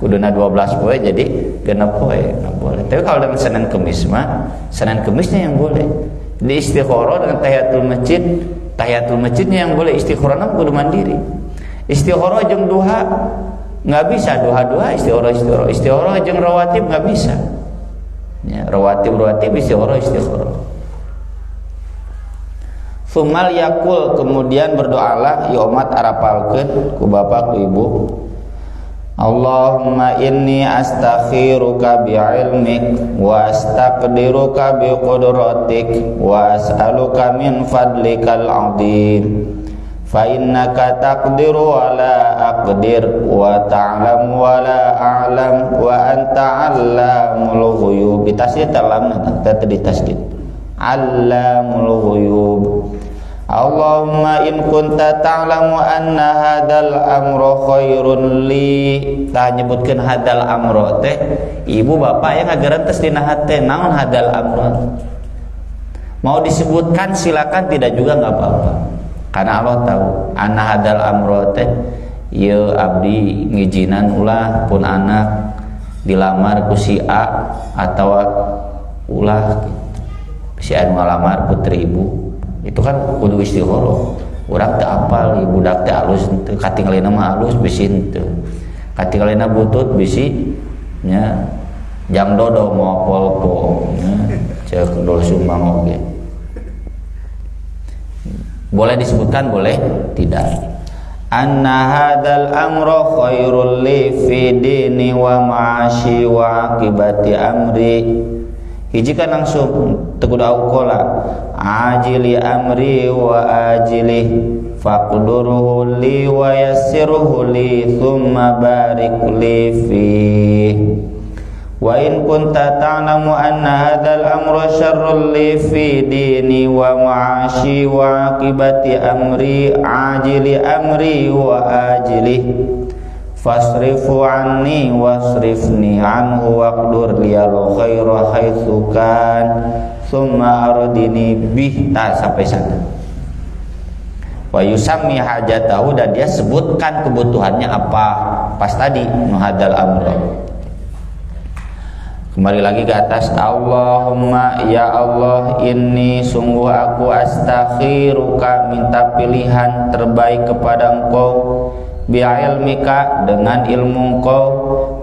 Kuduna 12 poe jadi genep poe enggak boleh. Tapi kalau dengan Senin Kemis mah Senin Kemisnya yang boleh. Di istikharah dengan tahiyatul masjidnya yang boleh, istikharahna kudu mandiri. Istikharah jeung duha enggak bisa, duha istikharah jeung rawatib enggak bisa. Ya, rawatib istikharah. Sumal yakul, kemudian berdoalah ya umat arapalkeun ku bapak ku ibu. Allahumma inni astakhiruka bi'ilmik wa astaqdiruka biqudratik wa as'aluka min fadlikal azim fa innaka taqdiru wa la aqdir wa ta'lamu wa la a'lam wa anta 'allamul ghuyub. Ditasdid lamna tadi tasdid 'allamul ghuyub. Allahumma in kunta ta'lamu anna hadal amro khairun li. Tah nyebutkeun hadal amro teh ibu bapak yang ngagerantes dina hate naon hadal amro. Mau disebutkan silakan, tidak juga enggak apa-apa. Karena Allah tahu anna hadal amro teh ieu abdi ngijinan ulah pun anak dilamar ku si A atawa ulah si anu ngalamar putri ibu. Itu kan kudu istikharah. Urang teu apal ibu budak teh alus teu, katingalina mah alus bisi teu. Katingalina butut bisi nya jang dodo moal polpo nya ceuk dol sumbang oge. Boleh disebutkan, boleh tidak. Anna hadzal amra khairul li fi dini wa ma'ashi wa akibati amri. Hiji kan langsung teguda ukola ajili amri wa ajili faqduruhu li wa yassirhu li thumma barik li fi wa in kunta ta'lamu anna hadzal amra syarrul li fi dini wa ma'ashi wa akibati amri ajili amri wa ajili fasrifu anni wasrifni anhu waqdur liyal khaira haitsu kan summa ardini bih. Sampai sana wa yusammi hajatahu, dan dia sebutkan kebutuhannya apa pas tadi nuhadal amro. Kembali lagi ke atas. Allahumma ya Allah, inni sungguh aku astakhiruka, minta pilihan terbaik kepada Engkau, bi'ilmika dengan ilmu Engkau,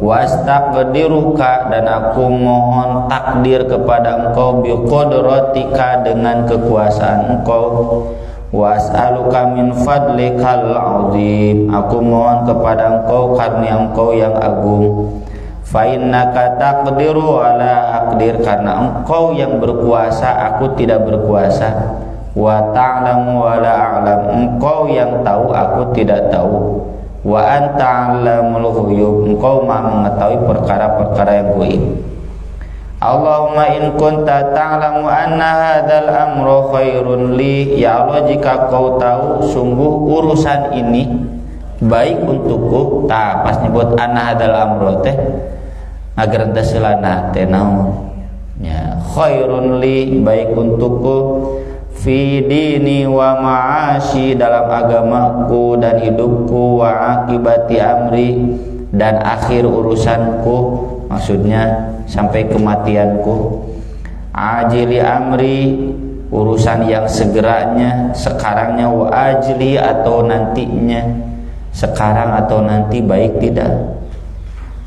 wastaqdiruka dan aku mohon takdir kepada Engkau, biqudratika dengan kekuasaan Engkau, was'aluka min fadlikal azim aku mohon kepada Engkau karena Engkau yang agung, fa innaka taqdiru ala aqdir karena Engkau yang berkuasa aku tidak berkuasa, wa ta'lamu wa la a'lam Engkau yang tahu aku tidak tahu, wa anta 'allamul ghuyub Engkau Maha mengetahui perkara-perkara yang gaib. Allahumma in kunta ta'lamu anna hadzal amra khairun li, ya Allah jika Kau tahu sungguh urusan ini baik untukku. Pas nyebut anna hadzal amra teh agar daselana teh naon ya, khairun li baik untukku, fi dini wa ma'ashi dalam agamaku dan hidupku, wa akibati amri dan akhir urusanku maksudnya sampai kematianku, ajili amri urusan yang segeranya sekarangnya, wa ajli atau nantinya sekarang atau nanti baik tidak,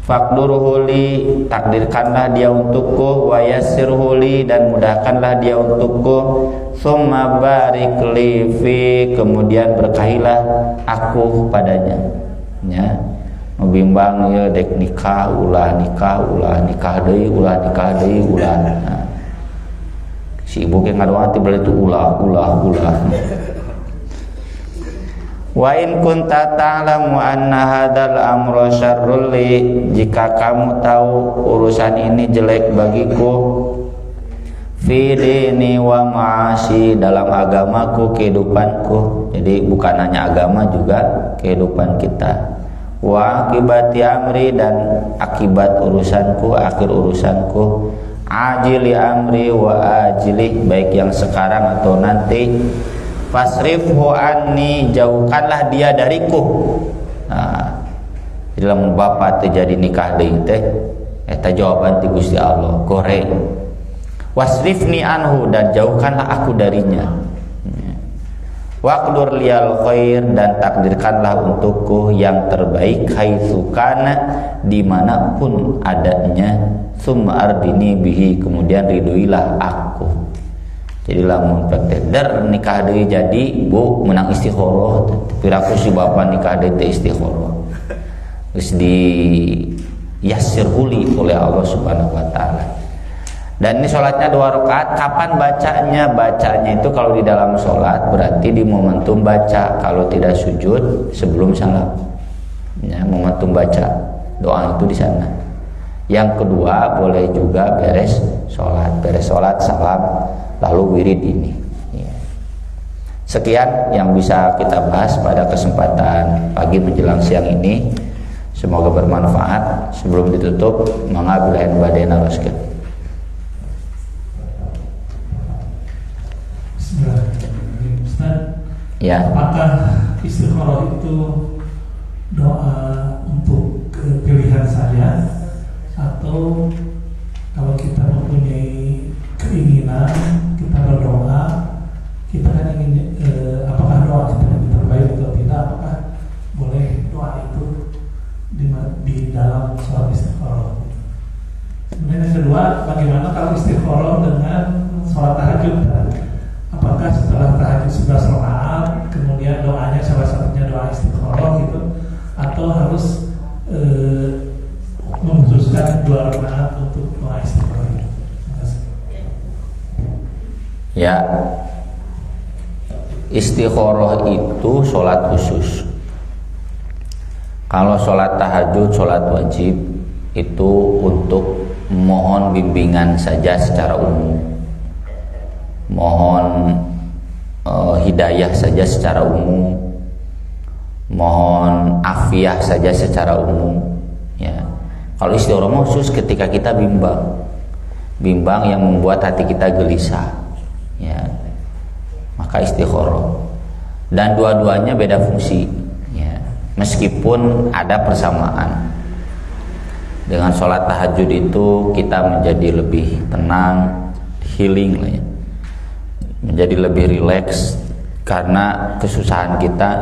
faqdurhu li takdirkanlah dia untukku, wa yassirhu li dan mudahkanlah dia untukku, summa barik li fi kemudian berkahilah aku padanya ya. Membimbang ya dek nikah ulah deui ulah nah. Si ibu ge ngadoa teh beli itu ulah wa in kunta ta'lamu anna hadzal amra syarrul li jika kamu tahu urusan ini jelek bagiku, fi dini wa ma'ashi, dalam agamaku, kehidupanku. Jadi bukan hanya agama, juga kehidupan kita. Wa akibati amri, dan akibat urusanku, akhir urusanku. Ajili amri wa ajili, baik yang sekarang atau nanti. Fasrifhu anni, jauhkanlah dia dariku. Nah, dalam bapak terjadi nikah deui teh eta jawaban ti Gusti Allah, goreng. Wasrifni anhu, dan jauhkanlah aku darinya. Waqdur liyal khair, dan takdirkanlah untukku yang terbaik, haitsu kana, dimanapun adanya. Summa ardini bihi, kemudian ridhoilah aku. Jadi lamun praktek nikah deui jadi bu menang istikharah, piraku si bapak nikah deui teh istikharah. Geus di yassir huli oleh Allah Subhanahu wa taala. Dan ini sholatnya 2 rakaat. Kapan bacanya? Bacanya itu kalau di dalam sholat berarti di momentum baca. Kalau tidak sujud sebelum salam. Ya, momentum baca doa itu di sana. Yang kedua boleh juga beres sholat salam lalu wirid ini. Ya. Sekian yang bisa kita bahas pada kesempatan pagi menjelang siang ini. Semoga bermanfaat. Sebelum ditutup, mangga bilahin badena roskeun. Ustaz, Ya. apakah istikharah itu doa untuk pilihan saya, atau kalau kita mempunyai keinginan kita berdoa, kita kan ingin apakah doa kita yang terbaik atau tidak, apakah boleh doa itu di dalam sholat istikharah? Kemudian yang kedua, bagaimana kalau istikharah dengan sholat tahajud? Apakah setelah tahajud 11 rakaat kemudian doanya salah satunya doa istikharah gitu, atau harus mengkhususkan 2 rakaat untuk doa istikharah? Ya, istikharah itu sholat khusus. Kalau sholat tahajud, sholat wajib itu untuk mohon bimbingan saja secara umum, mohon hidayah saja secara umum, mohon afiah saja secara umum. Ya, kalau istikharah khusus ketika kita bimbang yang membuat hati kita gelisah, ya, maka istikharah. Dan dua-duanya beda fungsi, ya, meskipun ada persamaan. Dengan sholat tahajud itu kita menjadi lebih tenang, healing lah ya, menjadi lebih rileks karena kesusahan kita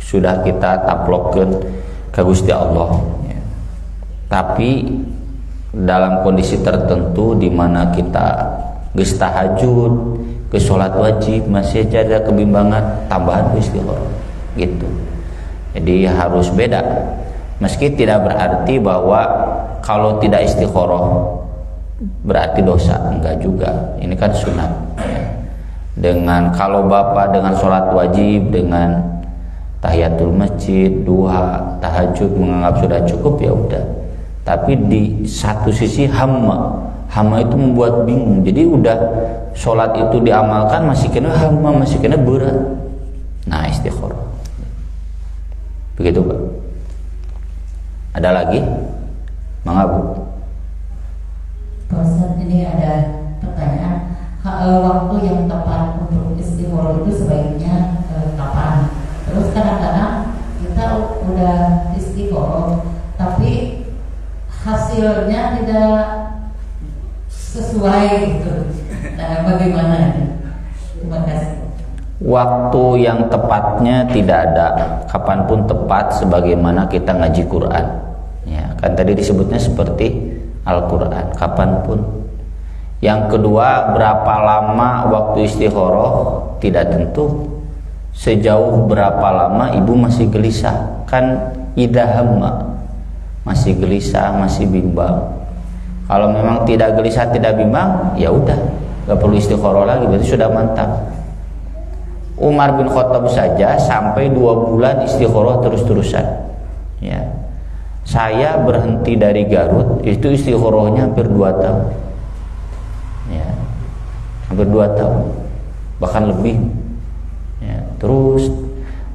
sudah kita taplokkeun ke Gusti Allah, ya. Tapi dalam kondisi tertentu di mana kita geus tahajud, ke sholat wajib masih ada kebimbangan, tambahan istikharah gitu. Jadi harus beda. Meski tidak berarti bahwa kalau tidak istikharah berarti dosa, enggak juga. Ini kan sunat, ya. Dengan kalau bapak dengan sholat wajib, dengan tahiyatul masjid, duha, tahajud menganggap sudah cukup, ya udah. Tapi di satu sisi hama itu membuat bingung. Jadi udah sholat itu diamalkan masih kena hama, masih kena berat. Nah, istikharah. Begitu Pak. Ada lagi? Mangga Bu. Ustaz, ini ada pertanyaan. Waktu yang tepat untuk istikharah itu sebaiknya kapan? Terus kadang-kadang kita udah istikharah tapi hasilnya tidak sesuai gitu. Nah, bagaimana ini? Terima kasih. Waktu yang tepatnya tidak ada. Kapanpun tepat sebagaimana kita ngaji Quran. Ya, kan tadi disebutnya seperti Al-Quran, kapanpun. Yang kedua, berapa lama waktu istikharah? Tidak tentu. Sejauh berapa lama ibu masih gelisah? Kan idahama, masih gelisah, masih bimbang. Kalau memang tidak gelisah, tidak bimbang, ya udah, gak perlu istikharah lagi, berarti sudah mantap. Umar bin Khattab saja sampai 2 bulan istikharah terus-terusan. Ya. Saya berhenti dari Garut itu istikharahnya hampir 2 tahun. Ya. hampir 2 tahun, bahkan lebih. Ya, terus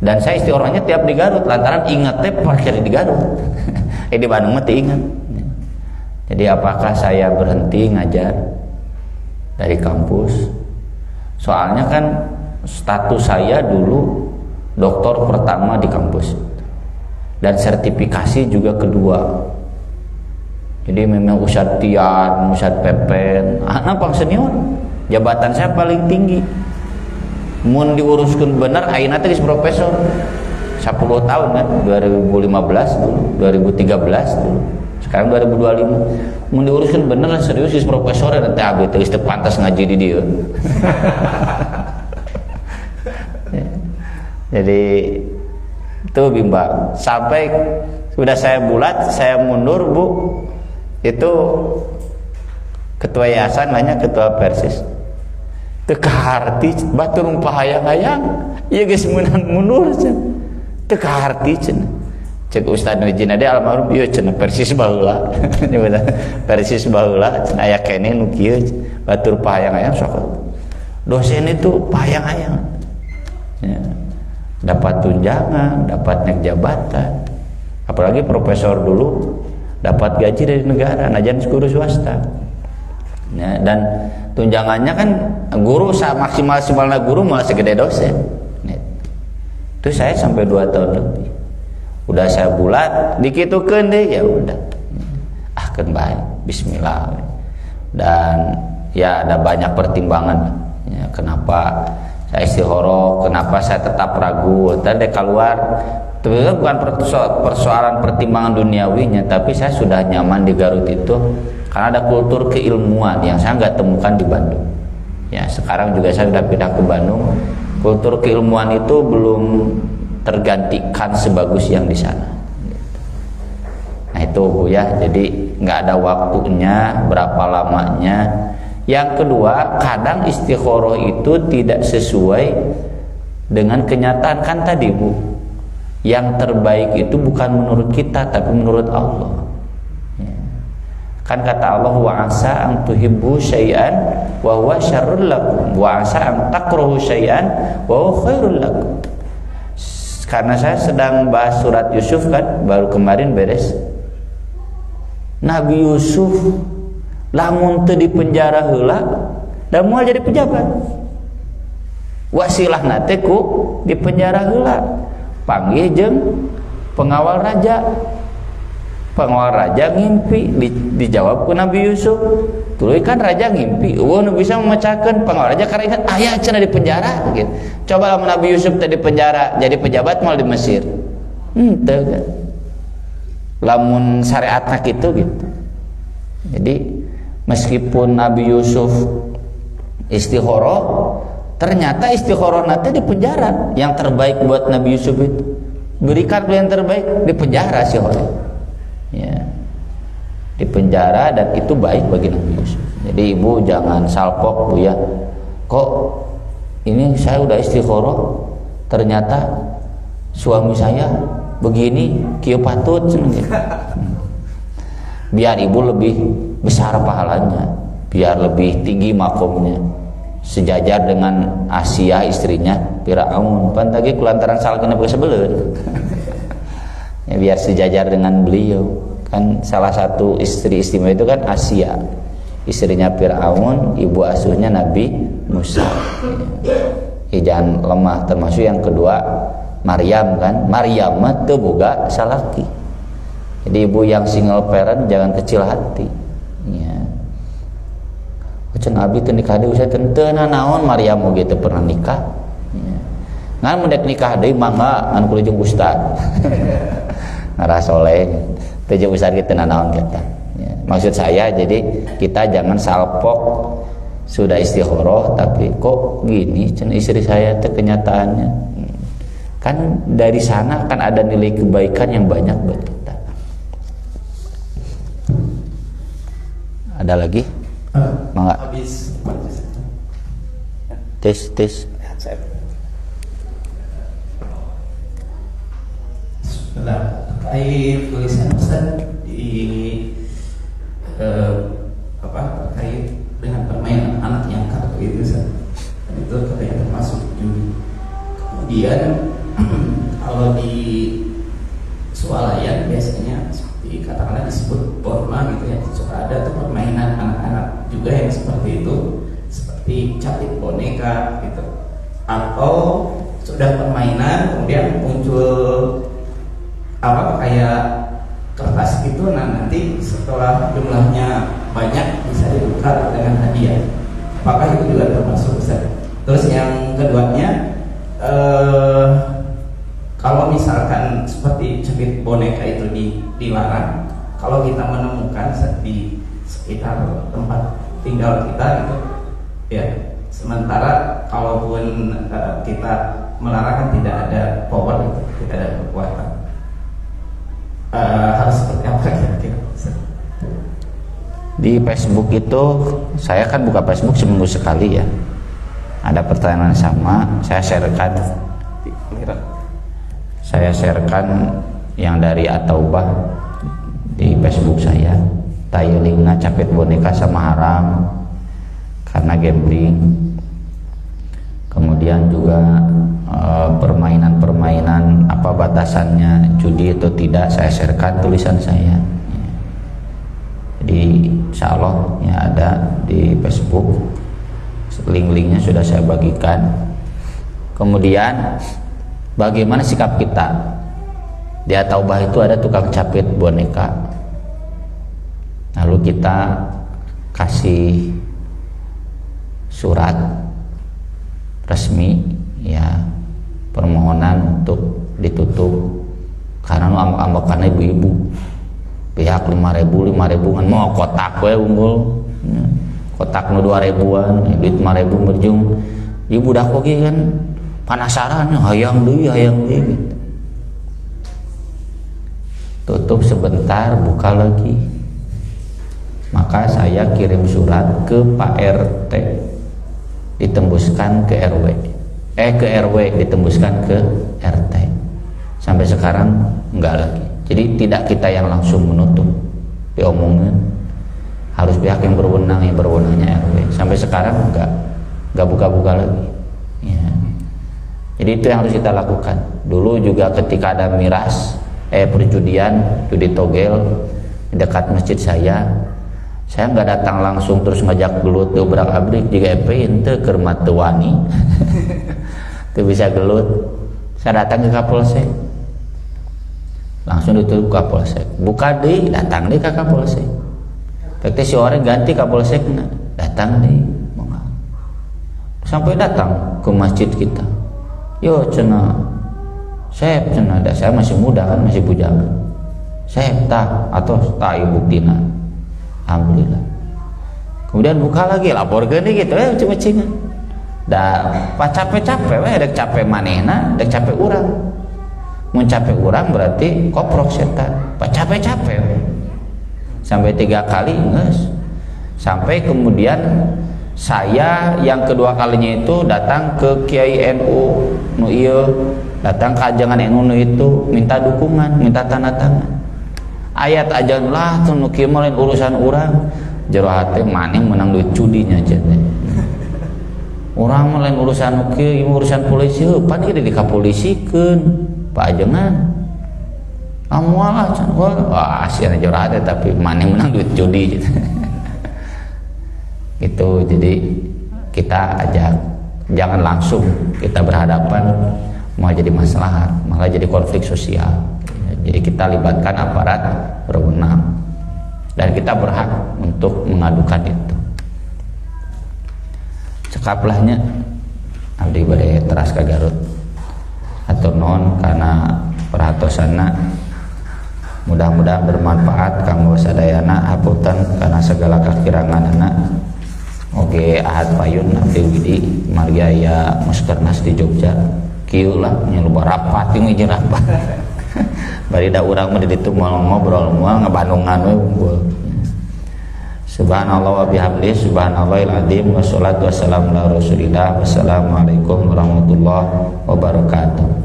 dan saya istiqorohnya tiap di Garut lantaran ingat parkir di Garut. Di Bandung mah ingat. Jadi apakah saya berhenti ngajar dari kampus? Soalnya kan status saya dulu doktor pertama di kampus dan sertifikasi juga kedua. Jadi memang Ustadz Tian, Ustadz Pepen, pang senior, jabatan saya paling tinggi. Mun diuruskan bener ayeuna teh geus profesor 10 tahun kan, 2015 dulu, 2013 dulu, sekarang 2025. Mun diuruskan bener serius geus profesor dan teh abdi teh geus pantas ngaji di dieu. Jadi itu bimbang sampai sudah saya bulat, saya mundur Bu, itu ketua yayasan banyak ketua Persis teka harti batur pahayang-hayang ieu geus meunang mundur teka harti cek Ustaz Nujin ade almarhum ieu cenah Persis baheula Persis baheula cenah aya keneh nu kieu batur pahayang-hayang sok dosen itu pahayang-hayang ya, dapat tunjangan, dapat naik jabatan, apalagi profesor dulu dapat gaji dari negara, najan guru swasta. Ya, dan tunjangannya kan guru maksimal guru malah segede dosen. Itu saya sampai 2 tahun lebih. Udah saya bulat, dikitukeun deh ya udah. Kan baik, bismillah. Dan ya ada banyak pertimbangan. Ya, kenapa saya istikharah, kenapa saya tetap ragu? Tadi keluar, itu bukan persoalan pertimbangan duniawinya, tapi saya sudah nyaman di Garut itu karena ada kultur keilmuan yang saya nggak temukan di Bandung. Ya sekarang juga saya sudah pindah ke Bandung, kultur keilmuan itu belum tergantikan sebagus yang di sana. Nah itu Bu ya, jadi nggak ada waktunya, berapa lamanya. Yang kedua, kadang istikharah itu tidak sesuai dengan kenyataan kan tadi Bu. Yang terbaik itu bukan menurut kita tapi menurut Allah. Kan kata Allah wa asa an tuhibbu syai'an wa huwa syarrul lakum wa asa an takrahu syai'an wa huwa khairul lakum. Karena saya sedang bahas surat Yusuf kan, baru kemarin beres. Nabi Yusuf lamun teu di penjara heula da moal jadi pejabat. Wasilah nate ku di penjara heula. Panggih jeung pengawal raja. Pengawal raja ngimpi, dijawab ku Nabi Yusuf. Tuluy kan raja ngimpi, nu bisa memecahkan pengawal raja karena ingat aya cenah di penjara gitu. Coba lamun Nabi Yusuf teh di penjara jadi pejabat mal di Mesir. Henteu kan. Lamun syariatna kitu gitu. Jadi meskipun Nabi Yusuf istikharah, ternyata istikharah nanti di penjara. Yang terbaik buat Nabi Yusuf itu berikan yang terbaik di penjara sih ya, di penjara, dan itu baik bagi Nabi Yusuf. Jadi ibu jangan salpok Bu ya, kok ini saya udah istikharah ternyata suami saya begini kieu patut gitu. Biar ibu lebih besar pahalanya, biar lebih tinggi makomnya, sejajar dengan Asia istrinya Firaun pan tadi kulantaran salkeun ke sebeleun. Ya, biar sejajar dengan beliau. Kan salah satu istri istimewa itu kan Asia, istrinya Firaun, ibu asuhnya Nabi Musa. Ya, jangan lemah. Termasuk yang kedua Maryam kan, Maryam mah teu boga salaki. Jadi ibu yang single parent jangan kecil hati. Ya. Ucen abi teu nikah deui saya teu naon Maryam oge teu pernah nikah. Ya. Ngan mendek nikah deui mangga ngan kudu jeung ustad. Ngarah soleh teu jeung ustad kitu naon kita. Ya. Maksud saya jadi kita jangan salpok sudah istikharah tapi kok gini cenah istri saya teh kenyataannya. Kan dari sana kan ada nilai kebaikan yang banyak buat kita. Ada lagi? Mangga. Habis. Tes. Nah, terkait tulisan Ustaz di terkait dengan permainan anak yang kartu itu Ustaz. itu katanya termasuk judi. Kemudian kalau di swalayan biasanya seperti katakanlah disebut porma gitu ya, suka ada tuh permainan anak-anak juga yang seperti itu, seperti capit boneka gitu, atau sudah permainan kemudian muncul apa kayak kertas gitu, nah nanti setelah jumlahnya banyak bisa ditukar dengan hadiah. Apakah itu juga termasuk Ustaz? Terus yang keduanya, kalau misalkan seperti capit boneka itu dilarang, kalau kita menemukan di sekitar tempat tinggal kita gitu ya, sementara kalaupun kita melarang kan tidak ada power gitu, tidak ada kekuatan, harus seperti apa kira-kira? Di Facebook itu saya kan buka Facebook seminggu sekali ya. Ada pertanyaan sama, saya sharekan yang dari At-Taubah di Facebook saya. Tayulingna capit boneka sama haram karena gambling. Kemudian juga permainan apa batasannya judi atau tidak, saya sharekan tulisan saya. Jadi insya Allah ya ada di Facebook, link-linknya sudah saya bagikan. Kemudian bagaimana sikap kita? Di At-Taubah itu ada tukang capit boneka, lalu kita kasih surat resmi ya, permohonan untuk ditutup karena ambak-ambakan ibu-ibu pihak 5.000 kan mau kotak we unggul kotak nu 2.000-an duit 5.000 berjung ibu dak oge kan penasaran hayang deui gitu. Tutup sebentar buka lagi, maka saya kirim surat ke Pak RT ditembuskan ke RW ke RW ditembuskan ke RT, sampai sekarang enggak lagi. Jadi tidak kita yang langsung menutup, diomongin harus pihak yang berwenangnya RW. Sampai sekarang enggak buka-buka lagi. Ya. Jadi itu yang harus kita lakukan. Dulu juga ketika ada miras, perjudian, judi togel di dekat masjid saya enggak datang langsung terus ngajak gelut dobrak abrik juga ente keur matuani. Itu bisa gelut. Saya datang ke Kapolsek. Langsung ditutup Kapolsek, buka deh, datang deh ke Kapolsek. Berarti si orang ganti Kapolsek, datang deh, sampai datang ke masjid kita. Yo cina, saya cina, saya masih muda kan, masih bujangan. Saya tak atau tak ibu tina, alhamdulillah. Kemudian buka lagi, lapor gini gitu, cuma cingan. Dah, pas capek-capek, ada capek manehna, ada capek orang. Mencapai orang berarti koprok setan, capek-capek sampai 3 kali nges. Sampai kemudian saya yang kedua kalinya itu datang ke Kiai NU nu ieu, datang ke ajangan NU itu minta dukungan, minta tanda tangan. Ayat ajan lah tuh nu kieu lain urusan urang, jero hate maneh menang duit judinya cenah. Urang mah lain urusan nu kieu, urusan polisi pan ieu dikapolisikeun. Pak ajengan amualah can wah asian jorat tapi mana menang duit judi gitu. Gitu. Jadi kita ajak jangan langsung kita berhadapan malah jadi masalah, malah jadi konflik sosial. Jadi kita libatkan aparat berwenang dan kita berhak untuk mengadukan itu. Cekaplahnya abdi bade teras ka Garut atau non karena perhatosanna, mudah-mudahan bermanfaat kanggo sadayana, hapunten karena segala kakiranganna. Oge ahad payun abdi widi margi aya muskernas di Jogja kieu lah nya loba rapat jeung hiji rapat. Bari da urang mah di ditu moal ngobrol moal ngabandungan we unggul. Subhanallah wa bihamdihi subhanallahil azim wassalatu wassalamu ala rasulillah. Wassalamualaikum warahmatullahi wabarakatuh.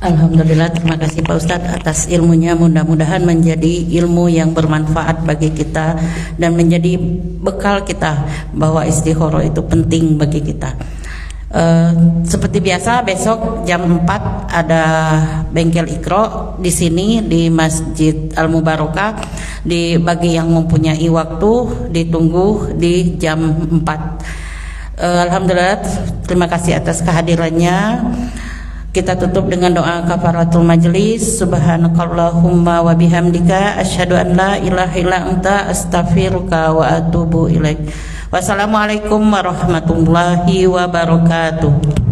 Alhamdulillah, terima kasih Pak Ustadz atas ilmunya. Mudah-mudahan menjadi ilmu yang bermanfaat bagi kita dan menjadi bekal kita bahwa istikharah itu penting bagi kita. Seperti biasa besok jam 4 ada bengkel Iqra di sini di Masjid Al Mubarakah. Bagi yang mempunyai waktu ditunggu di jam 4. Alhamdulillah, terima kasih atas kehadirannya. Kita tutup dengan doa kafaratul majlis. Subhanakallahumma wa bihamdika asyhadu an la ilaha illa anta astaghfiruka wa atubu ilaik. Wassalamualaikum warahmatullahi wabarakatuh.